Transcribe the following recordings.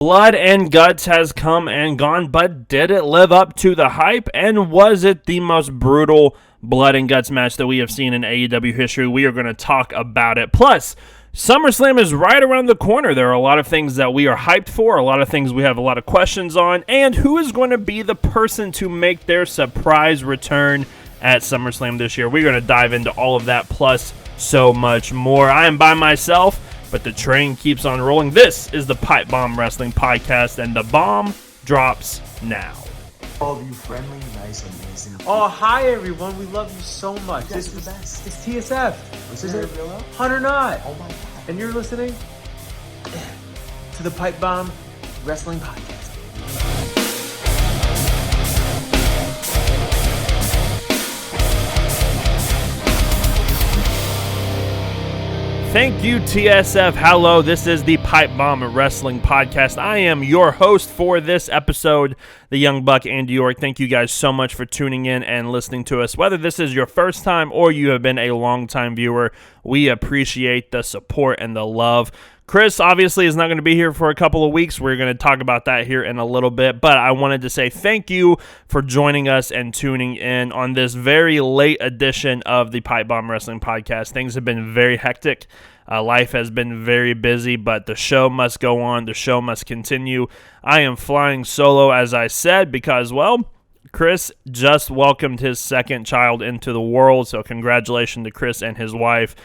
Blood and Guts has come and gone, but did it live up to the hype? And was it the most brutal Blood and Guts match that we have seen in AEW history? We are going to talk about it. Plus, SummerSlam is right around the corner. There are a lot of things that we are hyped for, a lot of things we have a lot of questions on, and who is going to be the person to make their surprise return at SummerSlam this year? We're going to dive into all of that, plus so much more. I am by myself, but the train keeps on rolling. This is the Pipe Bomb Wrestling Podcast, and the bomb drops now. All of you friendly, nice, amazing people. Oh, hi everyone. We love you so much. You guys are the best. It's TSF. This is it, WIllow? Hunter Knott. Oh my god. And you're listening to the Pipe Bomb Wrestling Podcast, baby. Thank you, TSF. Hello, this is the Pipe Bomb Wrestling Podcast. I am your host for this episode, the Young Buck, Andy York. Thank you guys so much for tuning in and listening to us. Whether this is your first time or you have been a long-time viewer, we appreciate the support and the love. Chris obviously is not going to be here for a couple of weeks. We're going to talk about that here in a little bit, but I wanted to say thank you for joining us and tuning in on this very late edition of the Pipe Bomb Wrestling Podcast. Things have been very hectic. Life has been very busy, but the show must go on. The show must continue. I am flying solo, as I said, because, well, Chris just welcomed his second child into the world, so congratulations to Chris and his wife.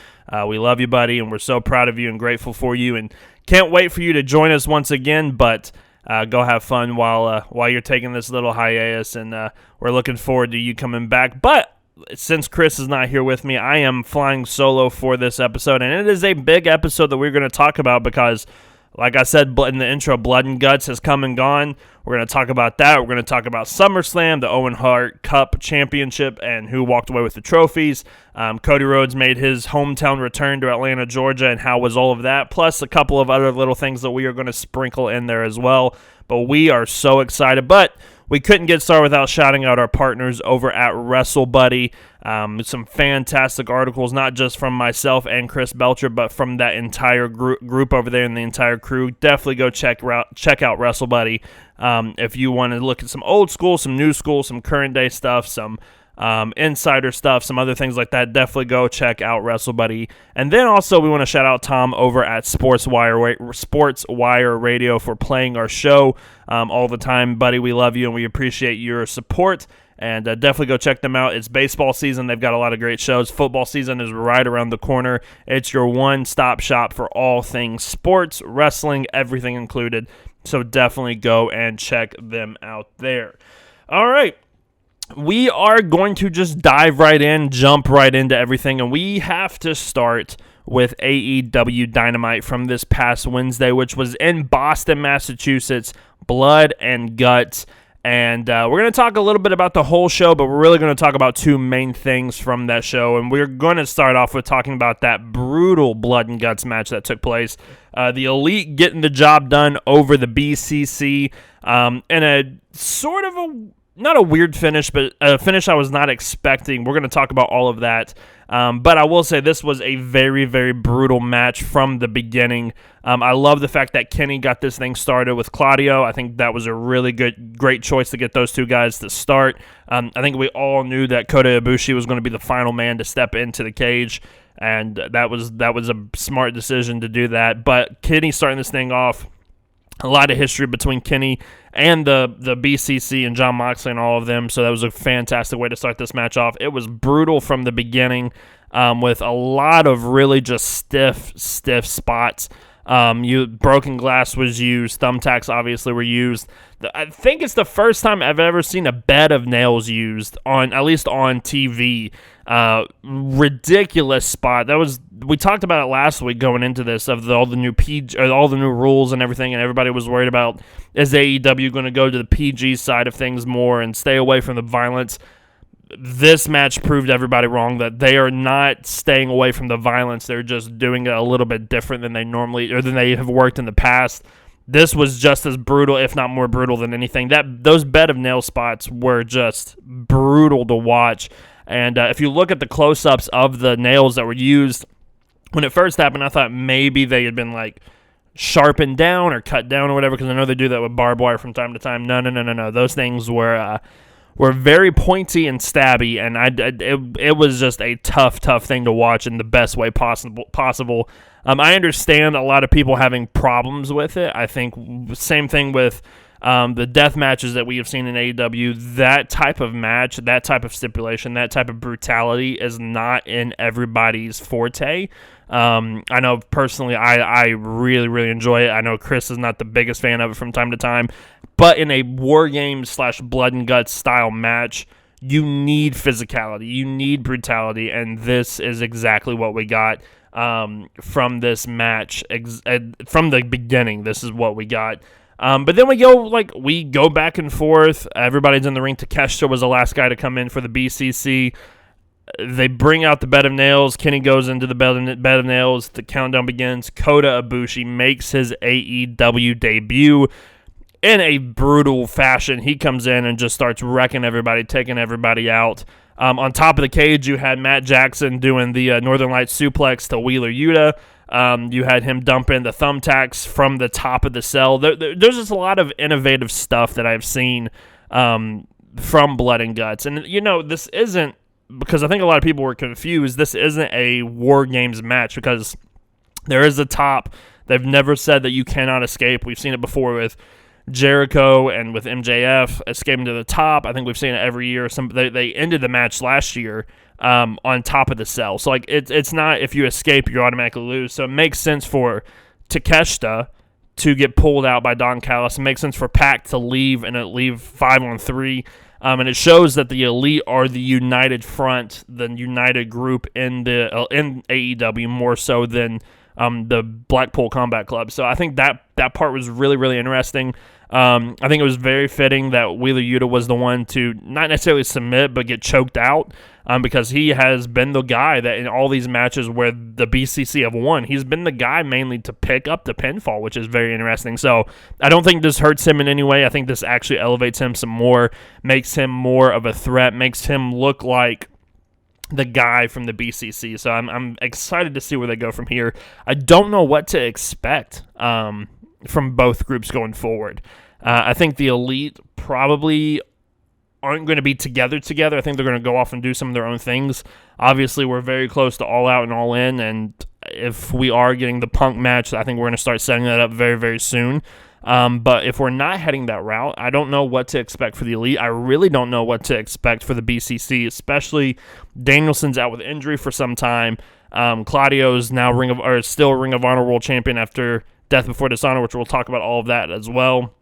We love you, buddy, and we're so proud of you and grateful for you, and can't wait for you to join us once again, but go have fun while you're taking this little hiatus, and we're looking forward to you coming back. But since Chris is not here with me, I am flying solo for this episode, and it is a big episode that we're going to talk about because, like I said in the intro, Blood and Guts has come and gone. We're going to talk about that. We're going to talk about SummerSlam, the Owen Hart Cup Championship, and who walked away with the trophies. Cody Rhodes made his hometown return to Atlanta, Georgia, and how was all of that, plus a couple of other little things that we are going to sprinkle in there as well. But we are so excited. But we couldn't get started without shouting out our partners over at WrestleBuddy. Some fantastic articles, not just from myself and Chris Belcher, but from that entire group over there and the entire crew. Definitely go check out WrestleBuddy if you want to look at some old school, some new school, some current day stuff, some insider stuff, some other things like that. Definitely go check out WrestleBuddy. And then also we want to shout out Tom over at Sports Wire Radio for playing our show all the time. Buddy, we love you and we appreciate your support. And definitely go check them out. It's baseball season. They've got a lot of great shows. Football season is right around the corner. It's your one-stop shop for all things sports, wrestling, everything included. So definitely go and check them out there. All right. We are going to just dive right in, jump right into everything, and we have to start with AEW Dynamite from this past Wednesday, which was in Boston, Massachusetts, Blood and Guts. And we're going to talk a little bit about the whole show, but we're really going to talk about two main things from that show. And we're going to start off with talking about that brutal Blood and Guts match that took place. The Elite getting the job done over the BCC in a sort of not a weird finish, but a finish I was not expecting. We're going to talk about all of that. But I will say this was a very, very brutal match from the beginning. I love the fact that Kenny got this thing started with Claudio. I think that was a really great choice to get those two guys to start. I think we all knew that Kota Ibushi was going to be the final man to step into the cage, and that was a smart decision to do that. But Kenny starting this thing off, a lot of history between Kenny and the BCC and Jon Moxley and all of them, so that was a fantastic way to start this match off. It was brutal from the beginning with a lot of really just stiff spots. Broken glass was used. Thumbtacks obviously were used. I think it's the first time I've ever seen a bed of nails used at least on TV. Ridiculous spot. We talked about it last week going into this of all the new rules and everything, and everybody was worried about, is AEW going to go to the PG side of things more and stay away from the violence? This match proved everybody wrong, that they are not staying away from the violence. They're just doing it a little bit different than than they have worked in the past. This was just as brutal, if not more brutal than anything. Those bed of nail spots were just brutal to watch. And if you look at the close-ups of the nails that were used, when it first happened, I thought maybe they had been sharpened down or cut down or whatever, because I know they do that with barbed wire from time to time. No. Those things were very pointy and stabby, and it was just a tough thing to watch in the best way possible. I understand a lot of people having problems with it. I think same thing with the death matches that we have seen in AEW. That type of match, that type of stipulation, that type of brutality is not in everybody's forte. I know personally I really enjoy it. I know Chris is not the biggest fan of it from time to time, but in a War Games / Blood and Guts style match, you need physicality, you need brutality, and this is exactly what we got from this match. From the beginning, this is what we got. But then we go back and forth. Everybody's in the ring. Takeshita was the last guy to come in for the BCC. They bring out the bed of nails. Kenny goes into the bed of nails. The countdown begins. Kota Ibushi makes his AEW debut in a brutal fashion. He comes in and just starts wrecking everybody, taking everybody out. On top of the cage, you had Matt Jackson doing the Northern Lights suplex to Wheeler Yuta. You had him dumping the thumbtacks from the top of the cell. There's just a lot of innovative stuff that I've seen from Blood and Guts. And, this isn't, because I think a lot of people were confused, this isn't a War Games match because there is a top. They've never said that you cannot escape. We've seen it before with Jericho and with MJF escaping to the top. I think we've seen it every year. They ended the match last year on top of the cell. So it's not if you escape, you automatically lose. So it makes sense for Takeshita to get pulled out by Don Callis. It makes sense for Pac to leave and leave 5-on-3. And it shows that the Elite are the united front, the united group in AEW more so than the Blackpool Combat Club. So I think that part was really interesting. I think it was very fitting that Wheeler Yuta was the one to not necessarily submit but get choked out, because he has been the guy that in all these matches where the BCC have won, he's been the guy mainly to pick up the pinfall, which is very interesting. So I don't think this hurts him in any way. I think this actually elevates him some more, makes him more of a threat, makes him look like the guy from the BCC. So I'm excited to see where they go from here. I don't know what to expect from both groups going forward. I think the Elite probably aren't going to be together. I think they're going to go off and do some of their own things. Obviously, we're very close to All Out and All In, and if we are getting the Punk match, I think we're going to start setting that up very soon. But if we're not heading that route, I don't know what to expect for the Elite. I really don't know what to expect for the BCC, especially Danielson's out with injury for some time. Claudio's now still Ring of Honor World Champion after Death Before Dishonor, which we'll talk about all of that as well.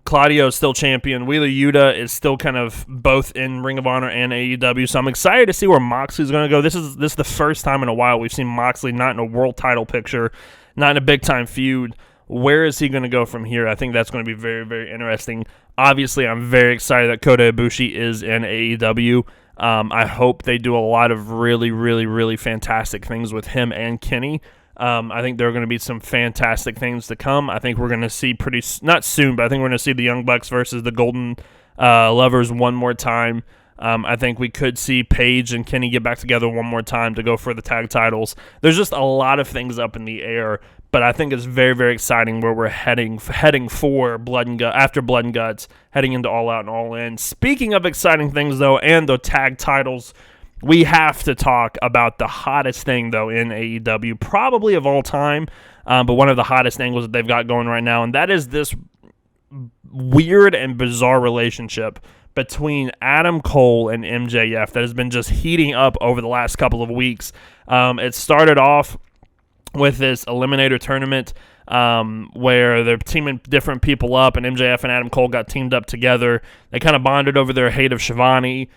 Claudio is still champion. Wheeler Yuta is still kind of both in Ring of Honor and AEW. So I'm excited to see where Moxley's going to go. This is the first time in a while we've seen Moxley not in a world title picture, not in a big-time feud. Where is he going to go from here? I think that's going to be very interesting. Obviously, I'm very excited that Kota Ibushi is in AEW. I hope they do a lot of really fantastic things with him and Kenny. I think there are going to be some fantastic things to come. I think we're going to see not soon, but I think we're going to see the Young Bucks versus the Golden Lovers one more time. I think we could see Paige and Kenny get back together one more time to go for the tag titles. There's just a lot of things up in the air, but I think it's very exciting where we're heading for Blood and Guts, after Blood and Guts, heading into All Out and All In. Speaking of exciting things, though, and the tag titles, we have to talk about the hottest thing, though, in AEW, probably of all time, but one of the hottest angles that they've got going right now, and that is this weird and bizarre relationship between Adam Cole and MJF that has been just heating up over the last couple of weeks. It started off with this Eliminator tournament where they're teaming different people up, and MJF and Adam Cole got teamed up together. They kind of bonded over their hate of Shivani.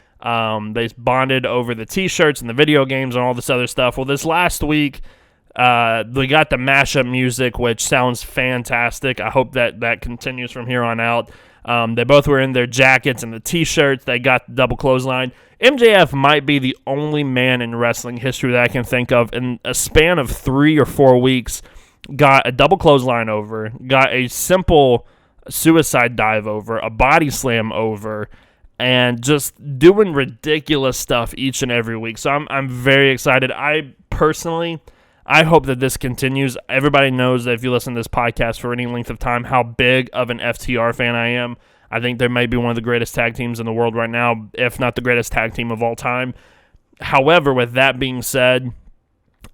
They bonded over the T-shirts and the video games and all this other stuff. Well, this last week, we got the mashup music, which sounds fantastic. I hope that continues from here on out. They both were in their jackets and the T-shirts. They got the double clothesline. MJF might be the only man in wrestling history that I can think of in a span of 3 or 4 weeks, got a double clothesline over, got a simple suicide dive over, a body slam over, and just doing ridiculous stuff each and every week. So I'm very excited. I personally, I hope that this continues. Everybody knows that if you listen to this podcast for any length of time, how big of an FTR fan I am. I think they may be one of the greatest tag teams in the world right now, if not the greatest tag team of all time. However, with that being said,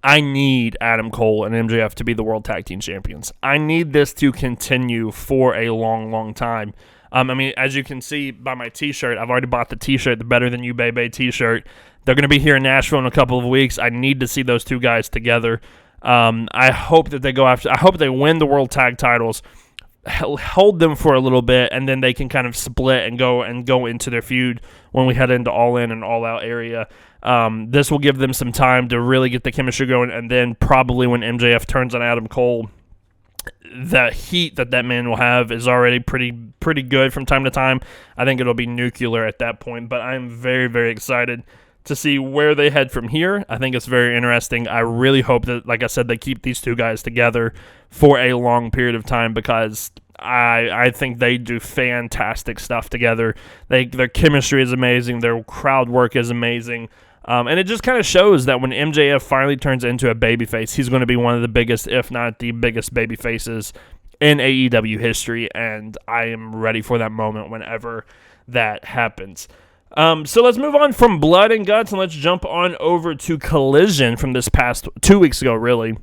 I need Adam Cole and MJF to be the World Tag Team Champions. I need this to continue for a long, long time. I mean, as you can see by my T-shirt, I've already bought the T-shirt, the Better Than You Baby T-shirt. They're going to be here in Nashville in a couple of weeks. I need to see those two guys together. I hope that they go after. I hope they win the World Tag titles, hold them for a little bit, and then they can kind of split and go into their feud when we head into All In and All Out area. This will give them some time to really get the chemistry going, and then probably when MJF turns on Adam Cole, the heat that man will have is already pretty good from time to time. I think it'll be nuclear at that point, but I'm very, very excited to see where they head from here. I think it's very interesting. I really hope that, like I said, they keep these two guys together for a long period of time because I think they do fantastic stuff together. Their chemistry is amazing. Their crowd work is amazing. And it just kind of shows that when MJF finally turns into a babyface, he's going to be one of the biggest, if not the biggest babyfaces in AEW history, and I am ready for that moment whenever that happens. So let's move on from Blood and Guts, and let's jump on over to Collision from this past 2 weeks ago, really,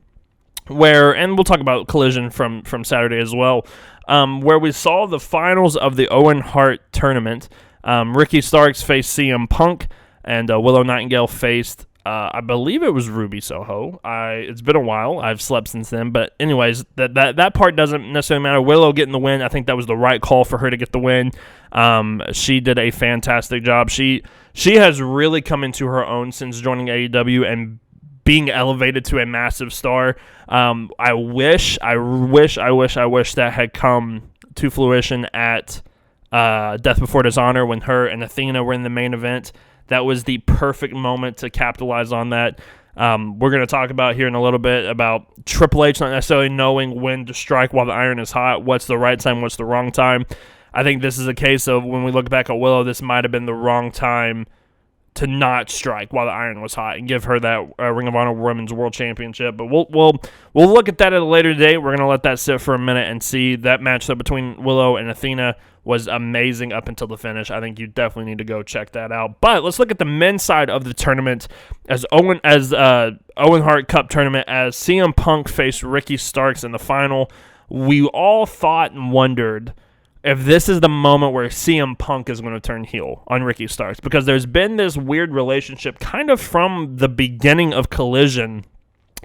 and we'll talk about Collision from Saturday as well, where we saw the finals of the Owen Hart Tournament. Ricky Starks faced CM Punk, and Willow Nightingale faced, I believe it was Ruby Soho. It's been a while. I've slept since then. But anyways, that part doesn't necessarily matter. Willow getting the win, I think that was the right call for her to get the win. She did a fantastic job. She has really come into her own since joining AEW and being elevated to a massive star. I wish that had come to fruition at Death Before Dishonor when her and Athena were in the main event. That was the perfect moment to capitalize on that. We're going to talk about here in a little bit about Triple H not necessarily knowing when to strike while the iron is hot, what's the right time, what's the wrong time. I think this is a case of when we look back at Willow, this might have been the wrong time to not strike while the iron was hot and give her that Ring of Honor Women's World Championship. But we'll look at that at a later date. We're going to let that sit for a minute and see. That matchup between Willow and Athena was amazing up until the finish. I think you definitely need to go check that out. But let's look at the men's side of the tournament as Owen Hart Cup Tournament as CM Punk faced Ricky Starks in the final. We all thought and wondered if this is the moment where CM Punk is going to turn heel on Ricky Starks, because there's been this weird relationship kind of from the beginning of Collision,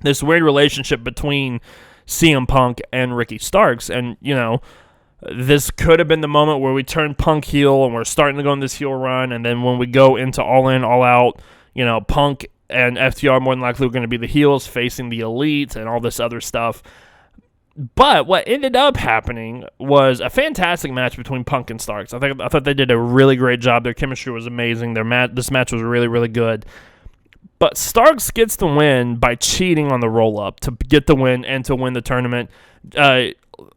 this weird relationship between CM Punk and Ricky Starks, and, you know, this could have been the moment where we turn Punk heel and we're starting to go on this heel run, and then when we go into All In, All Out, you know, Punk and FTR more than likely are going to be the heels facing the Elite and all this other stuff. But what ended up happening was a fantastic match between Punk and Starks. I thought they did a really great job. Their chemistry was amazing. This match was really, really good. But Starks gets the win by cheating on the roll-up to get the win and to win the tournament.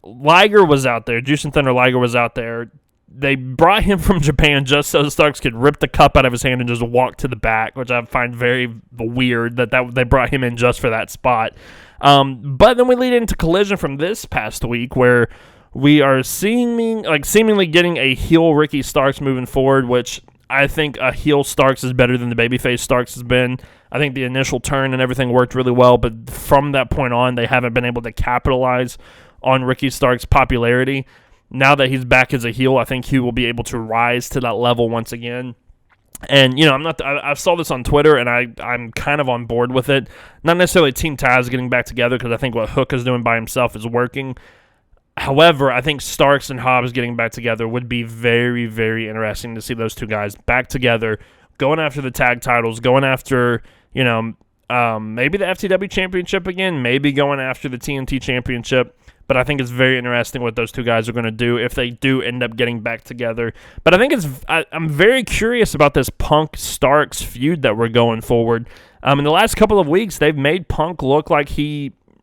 Liger was out there. Jushin Thunder Liger was out there. They brought him from Japan just so Starks could rip the cup out of his hand and just walk to the back, which I find very weird that they brought him in just for that spot. But then we lead into Collision from this past week where we are seemingly getting a heel Ricky Starks moving forward, which I think a heel Starks is better than the babyface Starks has been. I think the initial turn and everything worked really well, but from that point on, they haven't been able to capitalize on Ricky Starks' popularity. Now that he's back as a heel, I think he will be able to rise to that level once again. And, you know, I saw this on Twitter, and I'm kind of on board with it. Not necessarily Team Taz getting back together, because I think what Hook is doing by himself is working. However, I think Starks and Hobbs getting back together would be very, very interesting to see those two guys back together, going after the tag titles, going after, you know, maybe the FTW Championship again, maybe going after the TNT Championship. But I think it's very interesting what those two guys are going to do if they do end up getting back together. But I think I'm very curious about this Punk-Starks feud that we're going forward. In the last couple of weeks, they've made Punk look like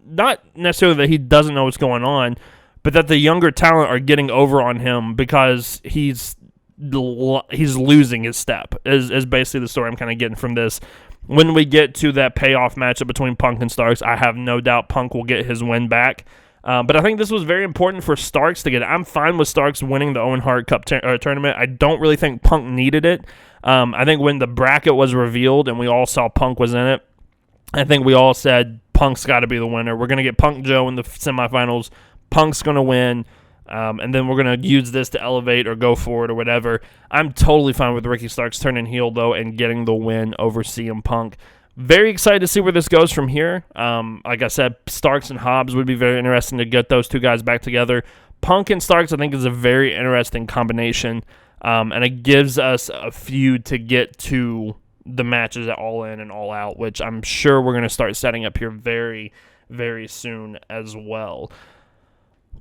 not necessarily that he doesn't know what's going on, but that the younger talent are getting over on him because he's losing his step, is basically the story I'm kind of getting from this. when we get to that payoff matchup between Punk and Starks, I have no doubt Punk will get his win back. But I think this was very important for Starks to get it. I'm fine with Starks winning the Owen Hart Cup tournament. I don't really think Punk needed it. I think when the bracket was revealed and we all saw Punk was in it, I think we all said Punk's got to be the winner. We're going to get Punk Joe in the semifinals. Punk's going to win. And then we're going to use this to elevate or go forward or whatever. I'm totally fine with Ricky Starks turning heel, though, and getting the win over CM Punk. Very excited to see where this goes from here. Like I said, Starks and Hobbs would be very interesting to get those two guys back together. Punk and Starks, I think, is a very interesting combination, and it gives us a feud to get to the matches at All In and All Out, which I'm sure we're going to start setting up here very, very soon as well.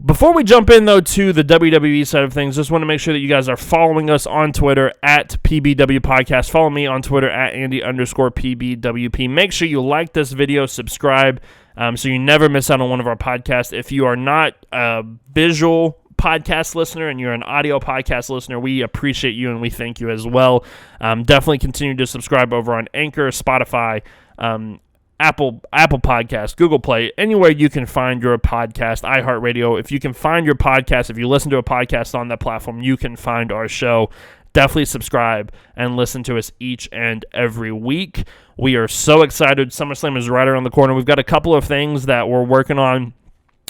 Before we jump in, though, to the WWE side of things, just want to make sure that you guys are following us on Twitter at PBW Podcast. Follow me on Twitter at Andy_PBWP. Make sure you like this video, subscribe, so you never miss out on one of our podcasts. If you are not a visual podcast listener and you're an audio podcast listener, we appreciate you and we thank you as well. Definitely continue to subscribe over on Anchor, Spotify, Apple Podcasts, Google Play, anywhere you can find your podcast, iHeartRadio. If you can find your podcast, if you listen to a podcast on that platform, you can find our show. Definitely subscribe and listen to us each and every week. We are so excited. SummerSlam is right around the corner. We've got a couple of things that we're working on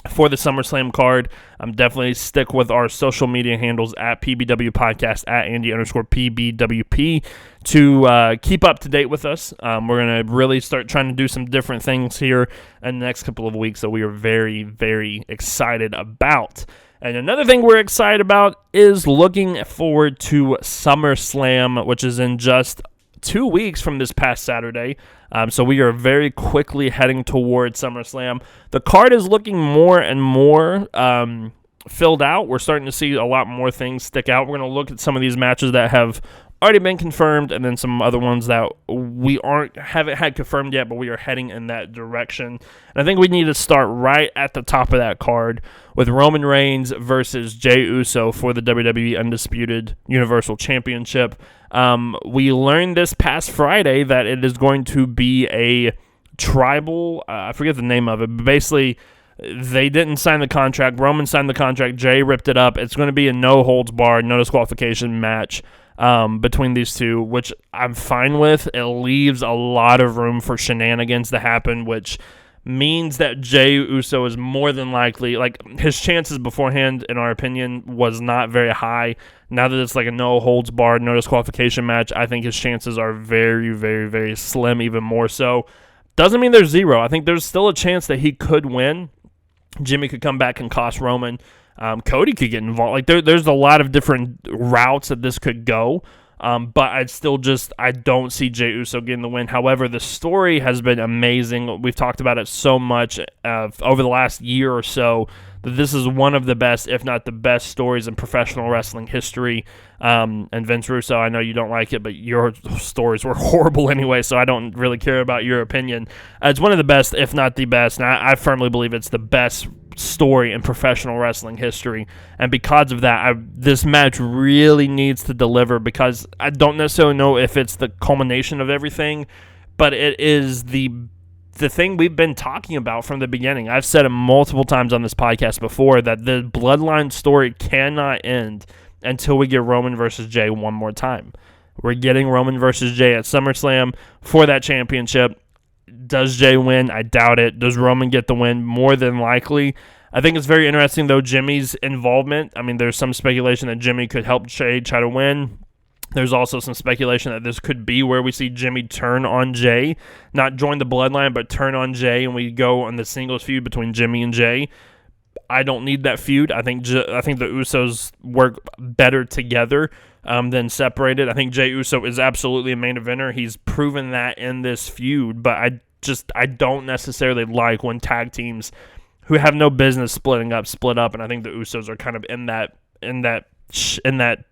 for the SummerSlam card. Definitely stick with our social media handles at PBW Podcast, at Andy_PBWP to keep up to date with us. We're going to really start trying to do some different things here in the next couple of weeks that we are very, very excited about. And another thing we're excited about is looking forward to SummerSlam, which is in just 2 weeks from this past Saturday. So we are very quickly heading towards SummerSlam. The card is looking more and more filled out. We're starting to see a lot more things stick out. We're going to look at some of these matches that have already been confirmed, and then some other ones that we haven't had confirmed yet, but we are heading in that direction. And I think we need to start right at the top of that card with Roman Reigns versus Jey Uso for the WWE Undisputed Universal Championship. We learned this past Friday that it is going to be a tribal, I forget the name of it, but basically they didn't sign the contract. Roman signed the contract. Jey ripped it up. It's going to be a no-holds-barred, no disqualification match between these two, which I'm fine with. It leaves a lot of room for shenanigans to happen, which means that Jey Uso is more than likely, like, his chances beforehand, in our opinion, was not very high. Now that it's like a no-holds-barred, no disqualification match, I think his chances are very, very, very slim, even more so. Doesn't mean there's zero. I think there's still a chance that he could win. Jimmy could come back and cost Roman. Cody could get involved. Like there's a lot of different routes that this could go. But I don't see Jey Uso getting the win. However, the story has been amazing. We've talked about it so much over the last year or so that this is one of the best, if not the best, stories in professional wrestling history. And Vince Russo, I know you don't like it, but your stories were horrible anyway, so I don't really care about your opinion. It's one of the best, if not the best, and I firmly believe it's the best story in professional wrestling history. And because of that, this match really needs to deliver, because I don't necessarily know if it's the culmination of everything, but it is the thing we've been talking about from the beginning. I've said it multiple times on this podcast before that the bloodline story cannot end until we get Roman versus Jey one more time. We're getting Roman versus Jey at SummerSlam for that championship. Does Jey win? I doubt it. Does Roman get the win? More than likely. I think it's very interesting, though, Jimmy's involvement. I mean, there's some speculation that Jimmy could help Jey try to win. There's also some speculation that this could be where we see Jimmy turn on Jey, not join the bloodline, but turn on Jey, and we go on the singles feud between Jimmy and Jey. I don't need that feud. I think the Usos work better together than separated. I think Jey Uso is absolutely a main eventer. He's proven that in this feud, but I don't necessarily like when tag teams who have no business splitting up split up, and I think the Usos are kind of in that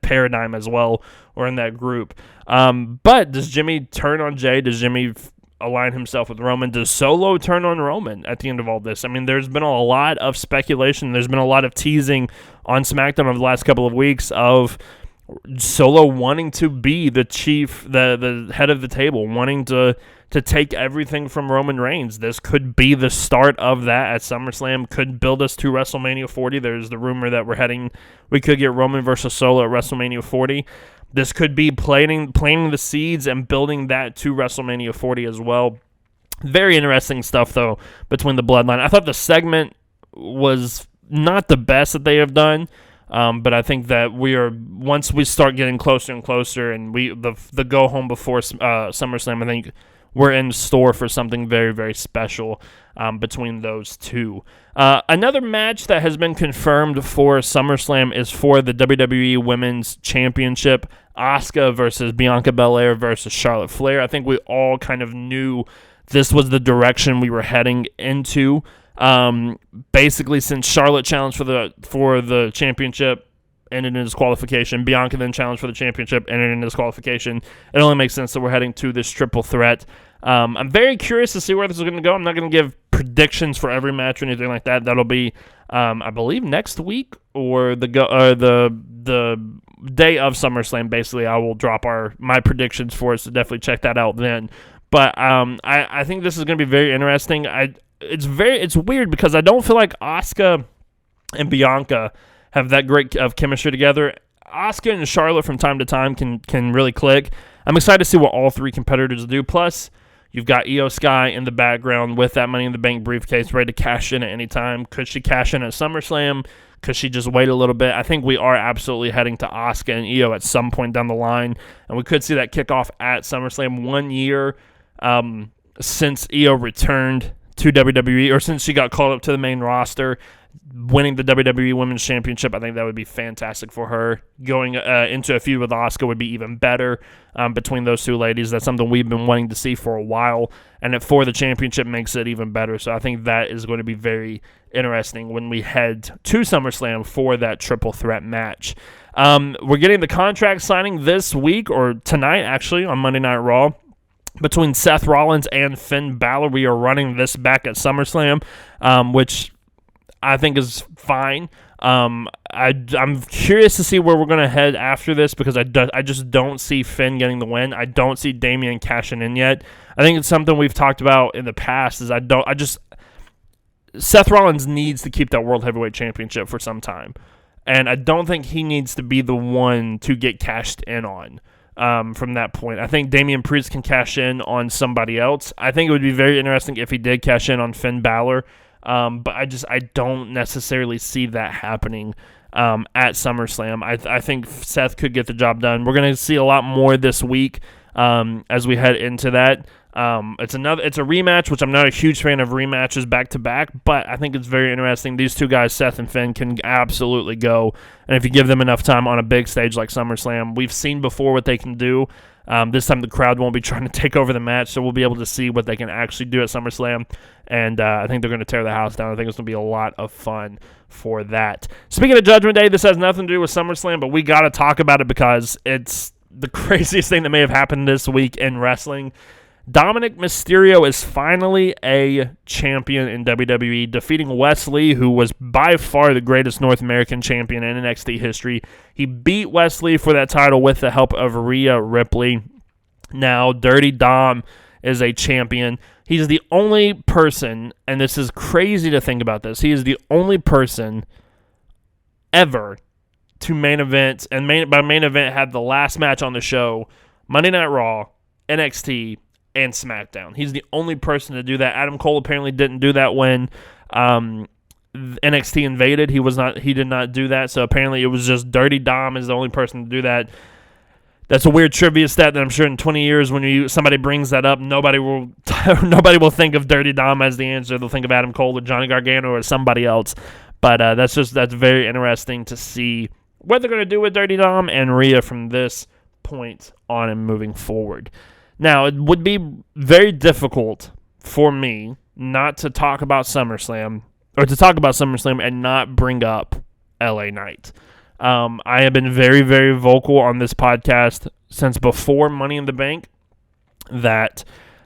paradigm as well, or in that group. But does Jimmy turn on Jey? Does Jimmy align himself with Roman? Does Solo turn on Roman at the end of all this? I mean, there's been a lot of speculation. There's been a lot of teasing on SmackDown over the last couple of weeks of Solo wanting to be the chief, the head of the table, wanting to take everything from Roman Reigns. This could be the start of that at SummerSlam, could build us to WrestleMania 40. There's the rumor that we could get Roman versus Solo at WrestleMania 40. This could be planting the seeds and building that to WrestleMania 40 as well. Very interesting stuff, though, between the Bloodline. I thought the segment was not the best that they have done. But I think that once we start getting closer and closer, and the go home before SummerSlam, I think we're in store for something very, very special between those two. Another match that has been confirmed for SummerSlam is for the WWE Women's Championship. Asuka versus Bianca Belair versus Charlotte Flair. I think we all kind of knew this was the direction we were heading into. Basically, since Charlotte challenged for the championship, ended in disqualification, Bianca then challenged for the championship, ended in disqualification, it only makes sense that we're heading to this triple threat. I'm very curious to see where this is going to go. I'm not going to give predictions for every match or anything like that. That'll be, I believe, next week or the day of SummerSlam. Basically, I will drop my predictions for us, so definitely check that out then. But I think this is going to be very interesting. It's weird because I don't feel like Asuka and Bianca have that great of chemistry together. Asuka and Charlotte from time to time can really click. I'm excited to see what all three competitors do. Plus, you've got Io Sky in the background with that Money in the Bank briefcase ready to cash in at any time. Could she cash in at SummerSlam? Could she just wait a little bit? I think we are absolutely heading to Asuka and Io at some point down the line, and we could see that kickoff at SummerSlam 1 year since Io returned to WWE, or since she got called up to the main roster, winning the WWE Women's Championship. I think that would be fantastic for her. Going into a feud with Asuka would be even better between those two ladies. That's something we've been wanting to see for a while, and for the championship makes it even better. So I think that is going to be very interesting when we head to SummerSlam for that triple threat match. We're getting the contract signing this week, or tonight actually, on Monday Night Raw, between Seth Rollins and Finn Balor. We are running this back at SummerSlam, which I think is fine. I'm curious to see where we're going to head after this because I just don't see Finn getting the win. I don't see Damian cashing in yet. I think it's something we've talked about in the past. Seth Rollins needs to keep that World Heavyweight Championship for some time, and I don't think he needs to be the one to get cashed in on. From that point, I think Damian Priest can cash in on somebody else. I think it would be very interesting if he did cash in on Finn Balor, but I don't necessarily see that happening at SummerSlam. I think Seth could get the job done. We're going to see a lot more this week as we head into that. It's a rematch, which I'm not a huge fan of rematches back to back, but I think it's very interesting. These two guys, Seth and Finn, can absolutely go, and if you give them enough time on a big stage like SummerSlam, we've seen before what they can do. This time the crowd won't be trying to take over the match, so we'll be able to see what they can actually do at SummerSlam, and I think they're going to tear the house down. I think it's going to be a lot of fun for that. Speaking of Judgment Day, this has nothing to do with SummerSlam, but we got to talk about it because it's the craziest thing that may have happened this week in wrestling. Dominic Mysterio is finally a champion in WWE, defeating Wes Lee, who was by far the greatest North American champion in NXT history. He beat Wes Lee for that title with the help of Rhea Ripley. Now, Dirty Dom is a champion. He's the only person, and this is crazy to think about this, he is the only person ever to main event, and by main event had the last match on the show, Monday Night Raw, NXT, and SmackDown. He's the only person to do that. Adam Cole apparently didn't do that when NXT invaded. He did not do that. So apparently it was just Dirty Dom is the only person to do that. That's a weird trivia stat that I'm sure in 20 years when somebody brings that up, nobody will think of Dirty Dom as the answer. They'll think of Adam Cole or Johnny Gargano or somebody else. But that's very interesting to see what they're going to do with Dirty Dom and Rhea from this point on and moving forward. Now, it would be very difficult for me not to talk about SummerSlam, or to talk about SummerSlam and not bring up LA Knight. I have been very, very vocal on this podcast since before Money in the Bank that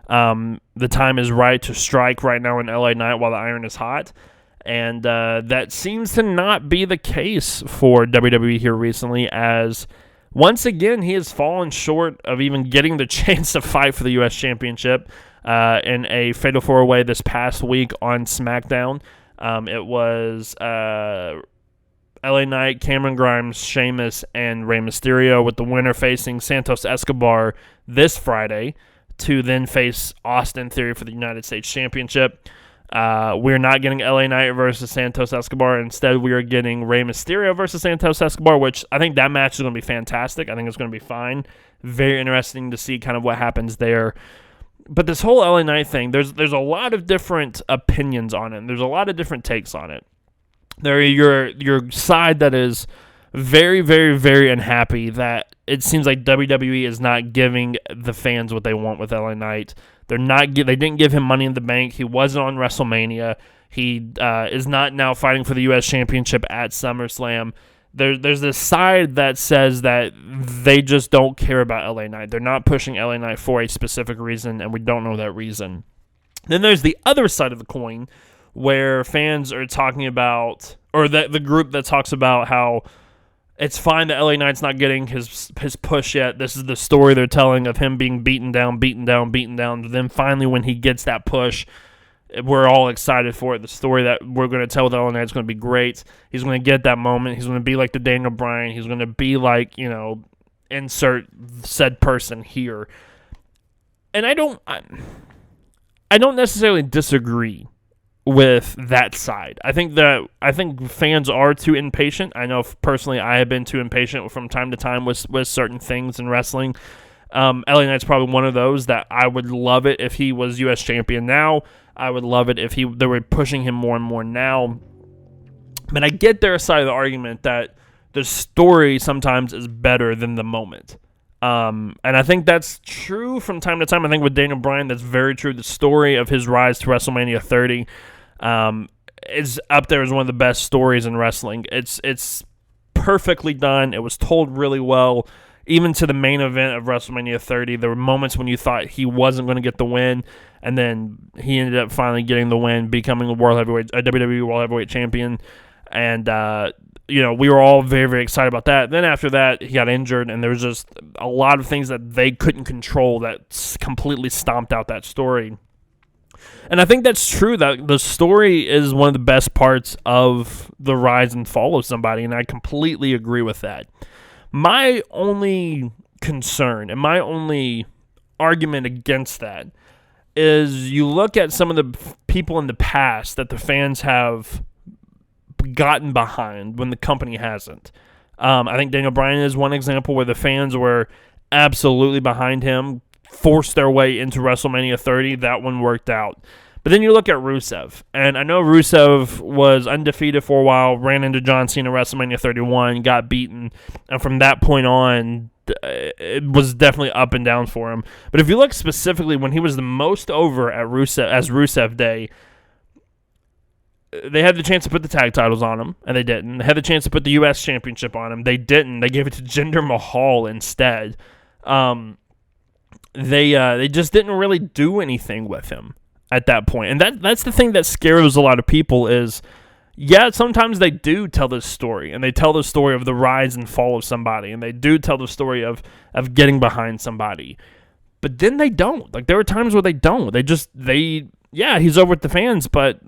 the time is right to strike right now in LA Knight while the iron is hot. And that seems to not be the case for WWE here recently, as once again, he has fallen short of even getting the chance to fight for the U.S. Championship in a Fatal 4-Way this past week on SmackDown. It was LA Knight, Cameron Grimes, Sheamus, and Rey Mysterio, with the winner facing Santos Escobar this Friday to then face Austin Theory for the United States Championship. We're not getting LA Knight versus Santos Escobar. Instead, we are getting Rey Mysterio versus Santos Escobar, which I think that match is going to be fantastic. I think it's going to be fine. Very interesting to see kind of what happens there. But this whole LA Knight thing, there's a lot of different opinions on it. And there's a lot of different takes on it. There are your side that is very, very, very unhappy that it seems like WWE is not giving the fans what they want with LA Knight. They didn't give him Money in the Bank. He wasn't on WrestleMania. He is not now fighting for the U.S. Championship at SummerSlam. There's this side that says that they just don't care about LA Knight. They're not pushing LA Knight for a specific reason, and we don't know that reason. Then there's the other side of the coin, where fans are talking about, or the group that talks about how it's fine that LA Knight's not getting his push yet. This is the story they're telling of him being beaten down. Then finally, when he gets that push, we're all excited for it. The story that we're going to tell with LA Knight is going to be great. He's going to get that moment. He's going to be like the Daniel Bryan. He's going to be like, insert said person here. And I don't necessarily disagree with that side. I think fans are too impatient. I know personally I have been too impatient from time to time with certain things in wrestling. LA Knight's probably one of those that I would love it if he was U.S. champion now. I would love it if they were pushing him more and more now. But I get their side of the argument that the story sometimes is better than the moment. And I think that's true from time to time. I think with Daniel Bryan, that's very true. The story of his rise to WrestleMania 30 is up there as one of the best stories in wrestling. It's perfectly done. It was told really well. Even to the main event of WrestleMania 30, there were moments when you thought he wasn't going to get the win, and then he ended up finally getting the win, becoming a WWE World Heavyweight Champion. And we were all very, very excited about that. Then after that, he got injured, and there was just a lot of things that they couldn't control that completely stomped out that story. And I think that's true, that the story is one of the best parts of the rise and fall of somebody, and I completely agree with that. My only concern and my only argument against that is you look at some of the people in the past that the fans have gotten behind when the company hasn't. I think Daniel Bryan is one example where the fans were absolutely behind him, forced their way into WrestleMania 30. That one worked out. But then you look at Rusev, and I know Rusev was undefeated for a while, ran into John Cena at WrestleMania 31, got beaten, and from that point on, it was definitely up and down for him. But if you look specifically when he was the most over at Rusev Day, they had the chance to put the tag titles on him, and they didn't. They had the chance to put the U.S. Championship on him. They didn't. They gave it to Jinder Mahal instead. They just didn't really do anything with him at that point. And that's the thing that scares a lot of people is, sometimes they do tell this story, and they tell the story of the rise and fall of somebody, and they do tell the story of getting behind somebody. But then they don't. Like, there are times where they don't. He's over with the fans, but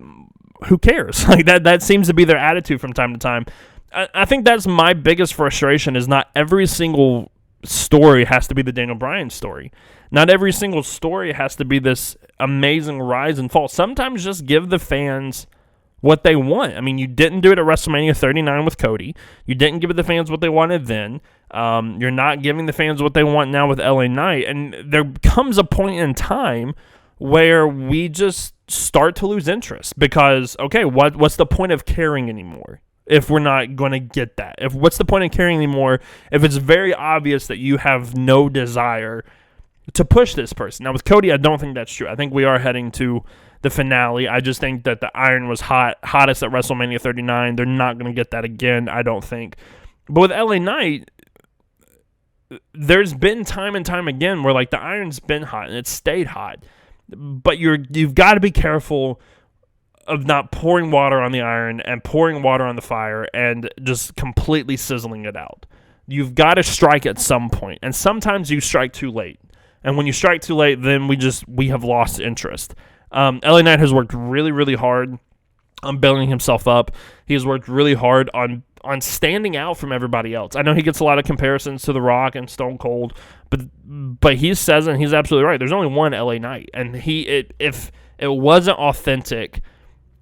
who cares? Like, that seems to be their attitude from time to time. I think that's my biggest frustration, is not every single story has to be the Daniel Bryan story. Not every single story has to be this amazing rise and fall. Sometimes just give the fans what they want. I mean, you didn't do it at WrestleMania 39 with Cody. You didn't give the fans what they wanted then. You're not giving the fans what they want now with LA Knight. And there comes a point in time where we just start to lose interest because, okay, what's the point of caring anymore if we're not going to get that? What's the point of caring anymore if it's very obvious that you have no desire to push this person? Now, with Cody, I don't think that's true. I think we are heading to the finale. I just think that the iron was hottest at WrestleMania 39. They're not going to get that again, I don't think. But with LA Knight, there's been time and time again where, like, the iron's been hot and it's stayed hot. But you've got to be careful of not pouring water on the iron and pouring water on the fire and just completely sizzling it out. you've got to strike at some point, and sometimes you strike too late. And when you strike too late, then we have lost interest. LA Knight has worked really, really hard on building himself up. He has worked really hard on standing out from everybody else. I know he gets a lot of comparisons to The Rock and Stone Cold, but he says, and he's absolutely right, there's only one LA Knight, and if it wasn't authentic,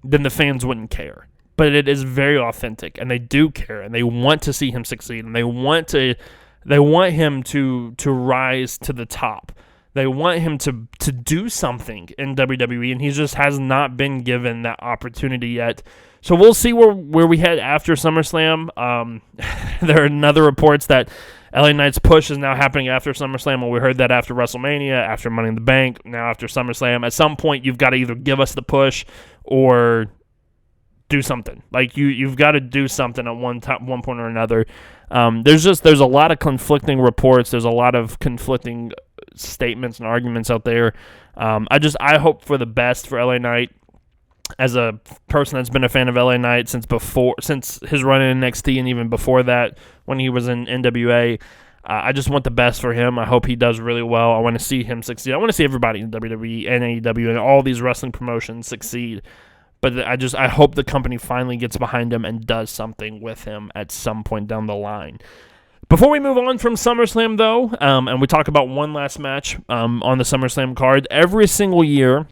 then the fans wouldn't care. But it is very authentic, and they do care, and they want to see him succeed, and they want him to rise to the top. They want him to do something in WWE, and he just has not been given that opportunity yet. So we'll see where we head after SummerSlam. There are another reports that LA Knight's push is now happening after SummerSlam. Well, we heard that after WrestleMania, after Money in the Bank, now after SummerSlam. At some point, you've got to either give us the push or do something. Like you've got to do something at one point or another. There's a lot of conflicting reports. There's a lot of conflicting statements and arguments out there. I hope for the best for LA Knight. As a person that's been a fan of LA Knight since his run in NXT and even before that when he was in NWA, I just want the best for him. I hope he does really well. I want to see him succeed. I want to see everybody in WWE and AEW and all these wrestling promotions succeed. But I hope the company finally gets behind him and does something with him at some point down the line. Before we move on from SummerSlam, though, and we talk about one last match on the SummerSlam card, every single year,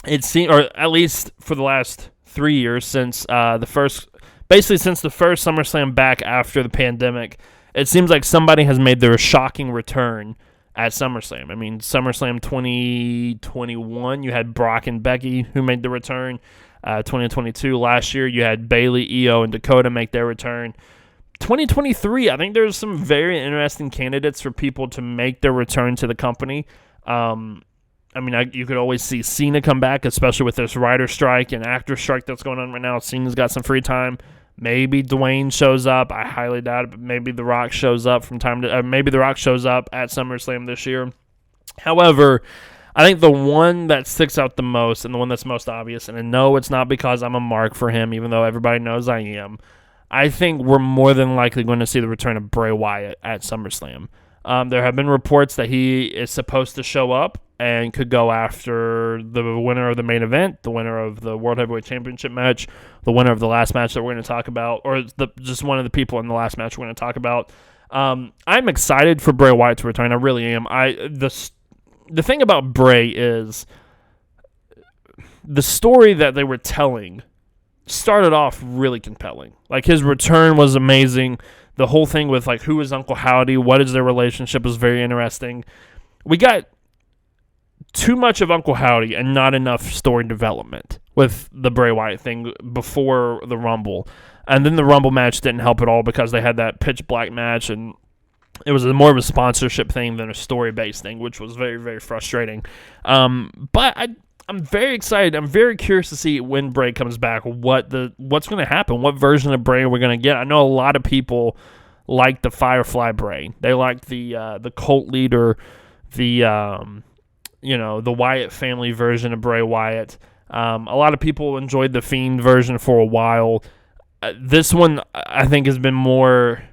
it seems, or at least for the last 3 years since the first SummerSlam back after the pandemic, it seems like somebody has made their shocking return at SummerSlam. I mean, SummerSlam 2021, you had Brock and Becky who made the return. 2022, last year, you had Bayley, Io, and Dakota make their return. 2023, I think there's some very interesting candidates for people to make their return to the company. You could always see Cena come back, especially with this writer strike and actor strike that's going on right now. Cena's got some free time. Maybe Dwayne shows up. I highly doubt it, but maybe The Rock shows up maybe The Rock shows up at SummerSlam this year. However, I think the one that sticks out the most and the one that's most obvious, and I know it's not because I'm a mark for him, even though everybody knows I am, I think we're more than likely going to see the return of Bray Wyatt at SummerSlam. There have been reports that he is supposed to show up and could go after the winner of the main event, the winner of the World Heavyweight Championship match, the winner of the last match that we're going to talk about, or just one of the people in the last match we're going to talk about. I'm excited for Bray Wyatt to return. I really am. The thing about Bray is the story that they were telling started off really compelling. Like, his return was amazing. The whole thing with, like, who is Uncle Howdy, what is their relationship was very interesting. We got too much of Uncle Howdy and not enough story development with the Bray Wyatt thing before the Rumble. And then the Rumble match didn't help at all because they had that pitch black match, and it was more of a sponsorship thing than a story-based thing, which was very, very frustrating. But I'm very excited. I'm very curious to see when Bray comes back, what's going to happen, what version of Bray we're going to get. I know a lot of people like the Firefly Bray. They like the cult leader, the Wyatt family version of Bray Wyatt. A lot of people enjoyed the Fiend version for a while. This one, I think, has been more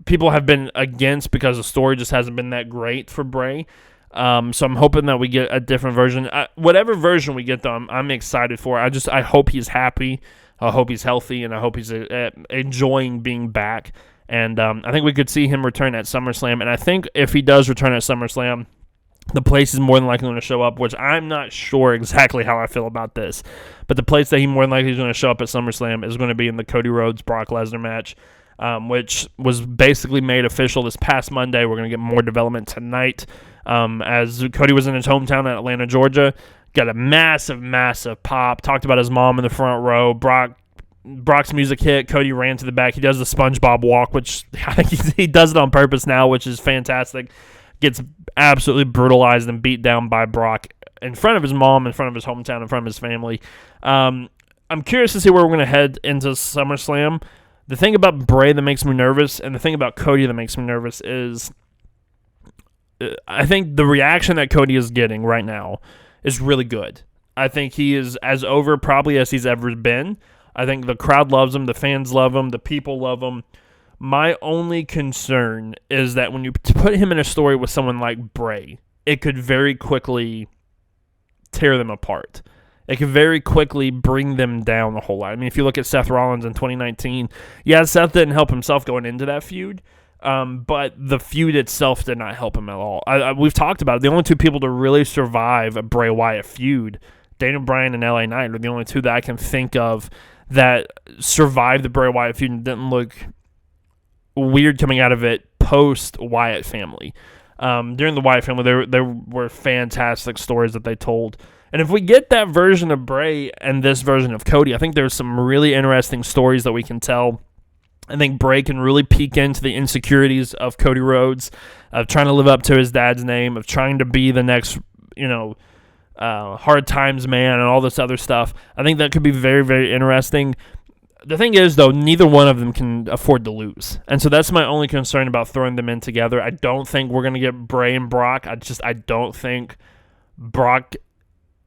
people have been against because the story just hasn't been that great for Bray. So I'm hoping that we get a different version. Whatever version we get, though, I'm excited for. I hope he's happy. I hope he's healthy, and I hope he's enjoying being back. And I think we could see him return at SummerSlam. And I think if he does return at SummerSlam, the place is more than likely going to show up, which I'm not sure exactly how I feel about this. But the place that he more than likely is going to show up at SummerSlam is going to be in the Cody Rhodes-Brock Lesnar match, which was basically made official this past Monday. We're going to get more development tonight. As Cody was in his hometown in Atlanta, Georgia, got a massive, massive pop. Talked about his mom in the front row. Brock's music hit. Cody ran to the back. He does the SpongeBob walk, which I think he does it on purpose now, which is fantastic. Gets absolutely brutalized and beat down by Brock in front of his mom, in front of his hometown, in front of his family. I'm curious to see where we're going to head into SummerSlam. The thing about Bray that makes me nervous, and the thing about Cody that makes me nervous is I think the reaction that Cody is getting right now is really good. I think he is as over probably as he's ever been. I think the crowd loves him, the fans love him, the people love him. My only concern is that when you put him in a story with someone like Bray, it could very quickly tear them apart. It could very quickly bring them down a whole lot. I mean, if you look at Seth Rollins in 2019, yeah, Seth didn't help himself going into that feud, but the feud itself did not help him at all. We've talked about it. The only two people to really survive a Bray Wyatt feud, Daniel Bryan and LA Knight, are the only two that I can think of that survived the Bray Wyatt feud and didn't look weird coming out of it post Wyatt family. During the Wyatt family, there were fantastic stories that they told. And if we get that version of Bray and this version of Cody, I think there's some really interesting stories that we can tell. I think Bray can really peek into the insecurities of Cody Rhodes, of trying to live up to his dad's name, of trying to be the next, hard times man and all this other stuff. I think that could be very, very interesting. The thing is, though, neither one of them can afford to lose. And so that's my only concern about throwing them in together. I don't think we're going to get Bray and Brock. I don't think Brock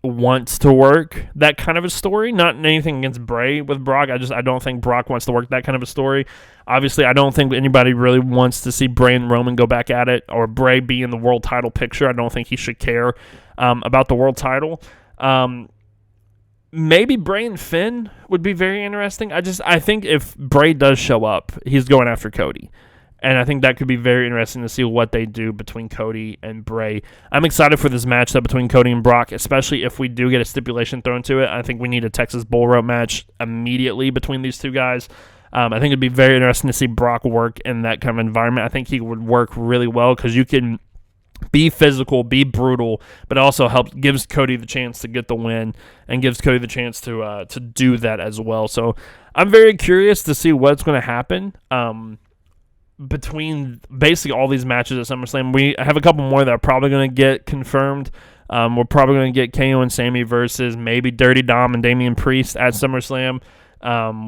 wants to work that kind of a story. Not anything against Bray with Brock. I don't think Brock wants to work that kind of a story. Obviously, I don't think anybody really wants to see Bray and Roman go back at it, or Bray be in the world title picture. I don't think he should care about the world title. Maybe Bray and Finn would be very interesting. I think if Bray does show up, he's going after Cody. And I think that could be very interesting to see what they do between Cody and Bray. I'm excited for this matchup between Cody and Brock, especially if we do get a stipulation thrown to it. I think we need a Texas Bull Rope match immediately between these two guys. I think it'd be very interesting to see Brock work in that kind of environment. I think he would work really well because you can be physical, be brutal, but it also gives Cody the chance to get the win and gives Cody the chance to do that as well. So I'm very curious to see what's going to happen between basically all these matches at SummerSlam. We have a couple more that are probably going to get confirmed. We're probably going to get KO and Sammy versus maybe Dirty Dom and Damian Priest at SummerSlam.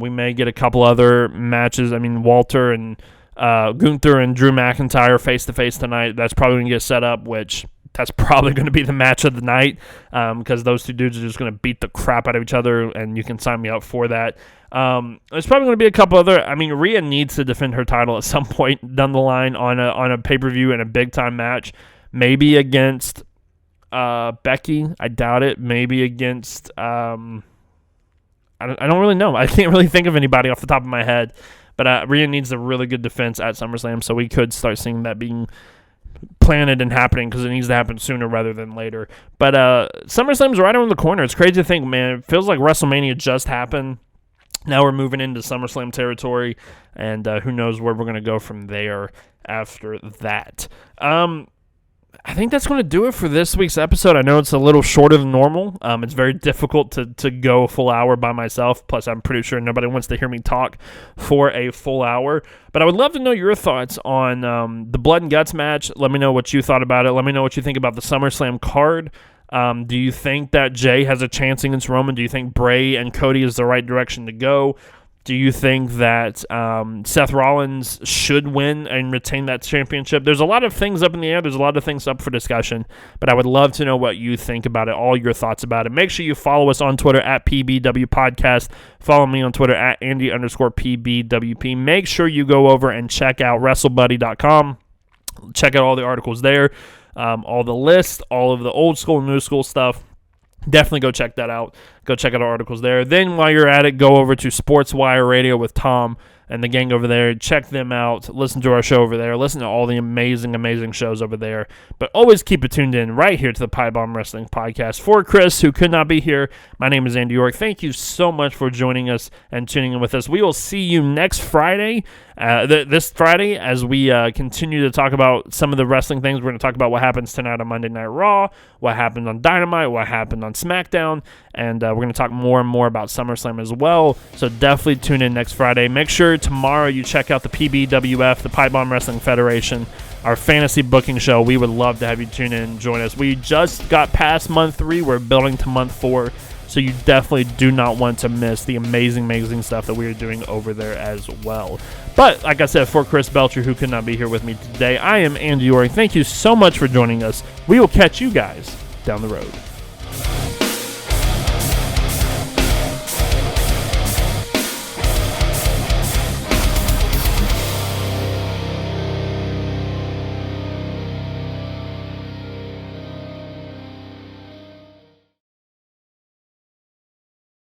We may get a couple other matches. I mean, Walter and Gunther and Drew McIntyre face-to-face tonight. That's probably going to get set up, which that's probably going to be the match of the night because those two dudes are just going to beat the crap out of each other, and you can sign me up for that. There's probably going to be a couple other. I mean, Rhea needs to defend her title at some point down the line on a pay-per-view and a big-time match. Maybe against Becky. I doubt it. Maybe against I don't really know. I can't really think of anybody off the top of my head. But Rhea needs a really good defense at SummerSlam, so we could start seeing that being planted and happening because it needs to happen sooner rather than later. But SummerSlam's right around the corner. It's crazy to think, man. It feels like WrestleMania just happened. Now we're moving into SummerSlam territory, and who knows where we're going to go from there after that. I think that's going to do it for this week's episode. I know it's a little shorter than normal. It's very difficult to go a full hour by myself. Plus, I'm pretty sure nobody wants to hear me talk for a full hour. But I would love to know your thoughts on the Blood and Guts match. Let me know what you thought about it. Let me know what you think about the SummerSlam card. Do you think that Jay has a chance against Roman? Do you think Bray and Cody is the right direction to go? Do you think that Seth Rollins should win and retain that championship? There's a lot of things up in the air. There's a lot of things up for discussion. But I would love to know what you think about it, all your thoughts about it. Make sure you follow us on Twitter at PBW Podcast. Follow me on Twitter at Andy_PBWP. Make sure you go over and check out WrestleBuddy.com. Check out all the articles there, all the lists, all of the old school, new school stuff. Definitely go check that out. Go check out our articles there. Then while you're at it, go over to SportsWire Radio with Tom and the gang over there. Check them out. Listen to our show over there. Listen to all the amazing, amazing shows over there. But always keep it tuned in right here to the Pipe Bomb Wrestling Podcast. For Chris, who could not be here, my name is Andy York. Thank you so much for joining us and tuning in with us. We will see you next Friday, this Friday, as we continue to talk about some of the wrestling things. We're going to talk about what happens tonight on Monday Night Raw, what happened on Dynamite, what happened on SmackDown, and we're going to talk more and more about SummerSlam as well. So definitely tune in next Friday. Make sure tomorrow you check out the PBWF, the Pipe Bomb Wrestling Federation, our fantasy booking show. We would love to have you tune in and join us. We just got past month 3. We're building to month 4. So you definitely do not want to miss the amazing, amazing stuff that we are doing over there as well. But like I said, for Chris Belcher, who could not be here with me today, I am Andy York. Thank you so much for joining us. We will catch you guys down the road.